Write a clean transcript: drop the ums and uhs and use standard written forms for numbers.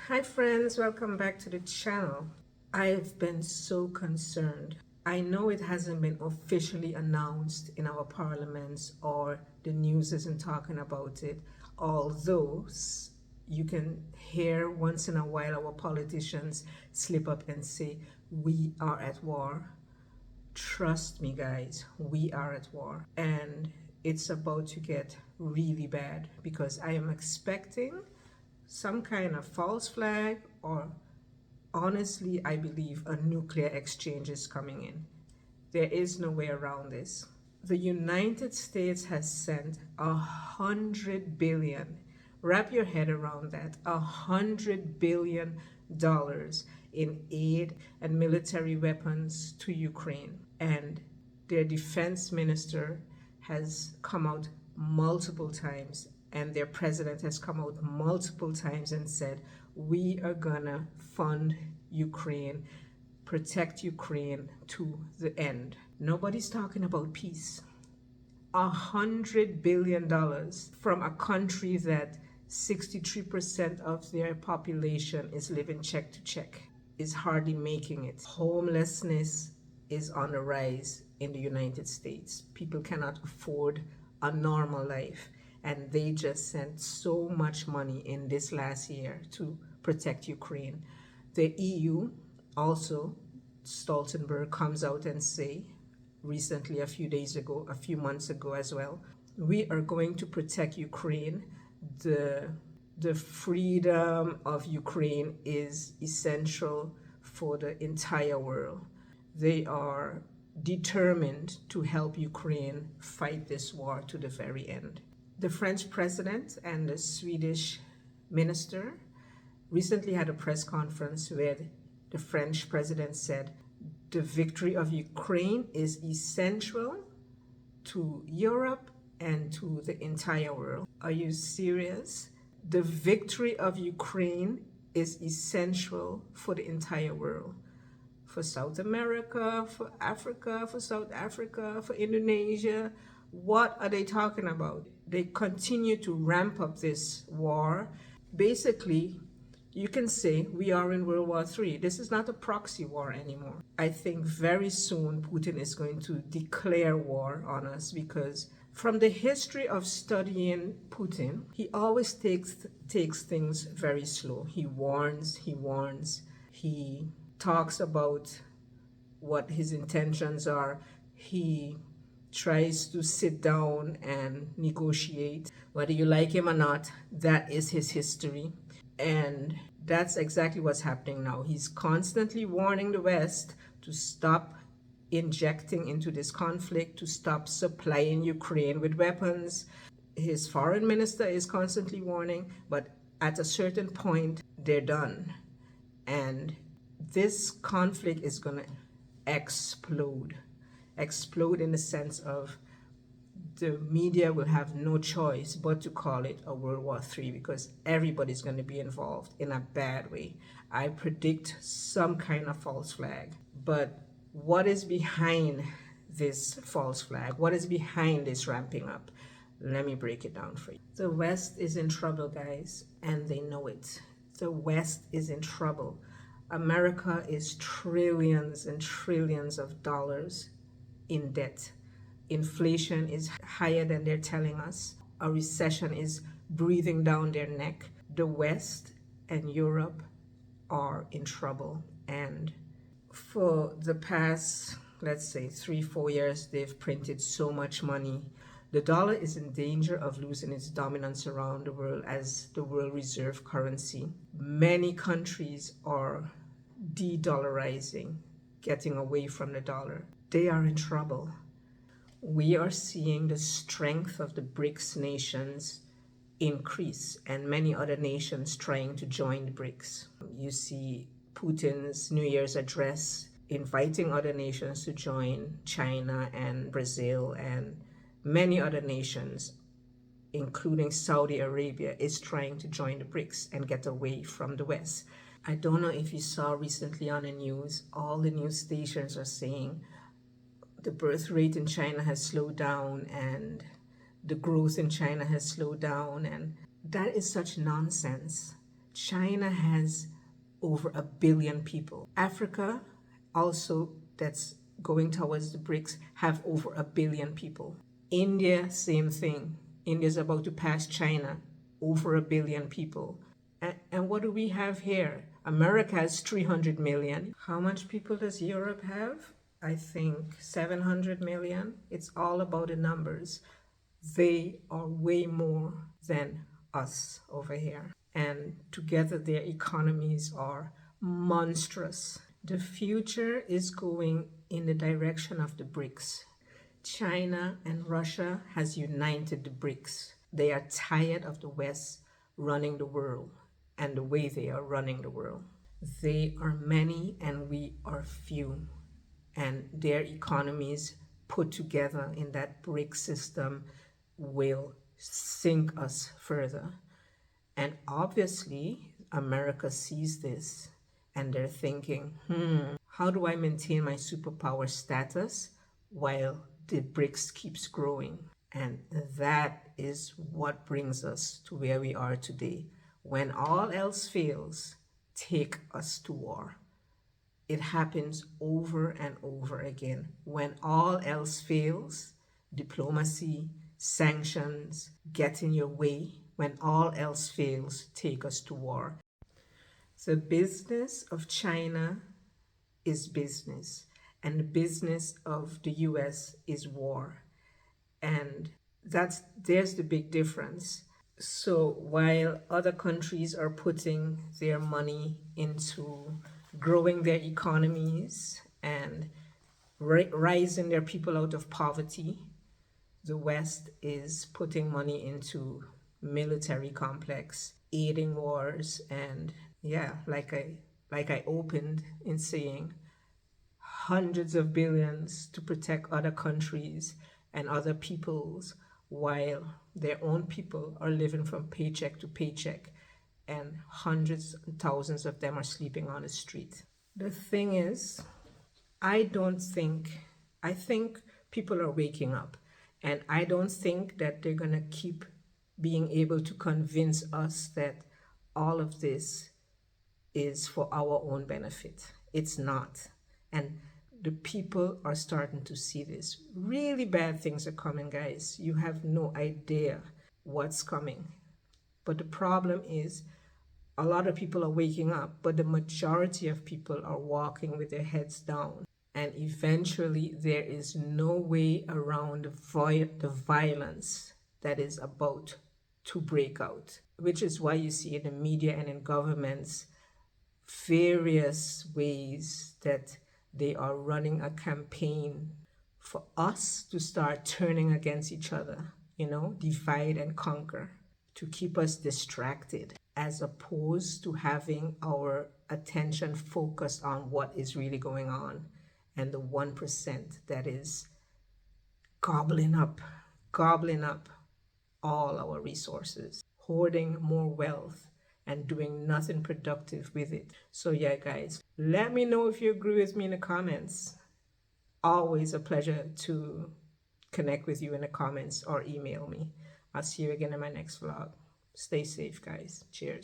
Hi friends, welcome back to the channel. I've been so concerned. I know it hasn't been officially announced in our parliaments or the news isn't talking about it, although you can hear once in a while our politicians slip up and say, we are at war. Trust me guys, we are at war and it's about to get really bad because I am expecting some kind of false flag, or honestly, I believe a nuclear exchange is coming in. There is no way around this. The United States has sent 100 billion, wrap your head around that, $100 billion in aid and military weapons to Ukraine. And their defense minister has come out multiple times and their president has come out multiple times and said, we are gonna fund Ukraine, protect Ukraine to the end. Nobody's talking about peace. $100 billion from a country that 63% of their population is living check to check is hardly making it. Homelessness is on the rise in the United States. People cannot afford a normal life, and they just sent so much money in this last year to protect Ukraine. The EU also, Stoltenberg comes out and say recently, a few months ago as well, we are going to protect Ukraine. The freedom of Ukraine is essential for the entire world. They are determined to help Ukraine fight this war to the very end. The French president and the Swedish minister recently had a press conference where the French president said the victory of Ukraine is essential to Europe and to the entire world. Are you serious? The victory of Ukraine is essential for the entire world. For South America, for Africa, for South Africa, for Indonesia. What are they talking about? They continue to ramp up this war. Basically, you can say we are in World War III. This is not a proxy war anymore. I think very soon Putin is going to declare war on us, because from the history of studying Putin, he always takes things very slow. He warns, he talks about what his intentions are. He tries to sit down and negotiate. Whether you like him or not, that is his history. And that's exactly what's happening now. He's constantly warning the West to stop injecting into this conflict, to stop supplying Ukraine with weapons. His foreign minister is constantly warning, but at a certain point, they're done. And this conflict is going to explode in the sense of the media will have no choice but to call it a World War III, because everybody's going to be involved in a bad way. I predict some kind of false flag. But what is behind this false flag? What is behind this ramping up? Let me break it down for you. The West is in trouble, guys, and they know it. The West is in trouble. America is trillions and trillions of dollars in debt. Inflation is higher than they're telling us. A recession is breathing down their neck. The West and Europe are in trouble. And for the past, let's say 3-4 years, they've printed so much money. The dollar is in danger of losing its dominance around the world as the world reserve currency. Many countries are de-dollarizing, getting away from the dollar. They are in trouble. We are seeing the strength of the BRICS nations increase, and many other nations trying to join the BRICS. You see Putin's New Year's address inviting other nations to join, China and Brazil and many other nations, including Saudi Arabia, is trying to join the BRICS and get away from the West. I don't know if you saw recently on the news, all the news stations are saying the birth rate in China has slowed down and the growth in China has slowed down, and that is such nonsense. China has over 1 billion people. Africa, also that's going towards the BRICS, have over 1 billion people. India, same thing. India's about to pass China, over 1 billion people. And what do we have here? America has 300 million. How much people does Europe have? I think 700 million. It's all about the numbers. They are way more than us over here. And together their economies are monstrous. The future is going in the direction of the BRICS. China and Russia has united the BRICS. They are tired of the West running the world and the way they are running the world. They are many and we are few. And their economies put together in that BRICS system will sink us further. And obviously, America sees this and they're thinking, how do I maintain my superpower status while the BRICS keeps growing? And that is what brings us to where we are today. When all else fails, take us to war. It happens over and over again. When all else fails, diplomacy, sanctions, get in your way. When all else fails, take us to war. The business of China is business, and the business of the US is war. And there's the big difference. So while other countries are putting their money into growing their economies and rising their people out of poverty, the West is putting money into military complex, aiding wars, and like I opened in saying, hundreds of billions to protect other countries and other peoples while their own people are living from paycheck to paycheck and hundreds and thousands of them are sleeping on the street. The thing is, I think people are waking up, and I don't think that they're going to keep being able to convince us that all of this is for our own benefit. It's not. And the people are starting to see this. Really bad things are coming, guys. You have no idea what's coming. But the problem is, a lot of people are waking up, but the majority of people are walking with their heads down. And eventually, there is no way around the violence that is about to break out, which is why you see in the media and in governments various ways that they are running a campaign for us to start turning against each other, divide and conquer, to keep us distracted, as opposed to having our attention focused on what is really going on and the 1% that is gobbling up all our resources, hoarding more wealth and doing nothing productive with it. So yeah, guys, let me know if you agree with me in the comments. Always a pleasure to connect with you in the comments or email me. I'll see you again in my next vlog. Stay safe, guys. Cheers.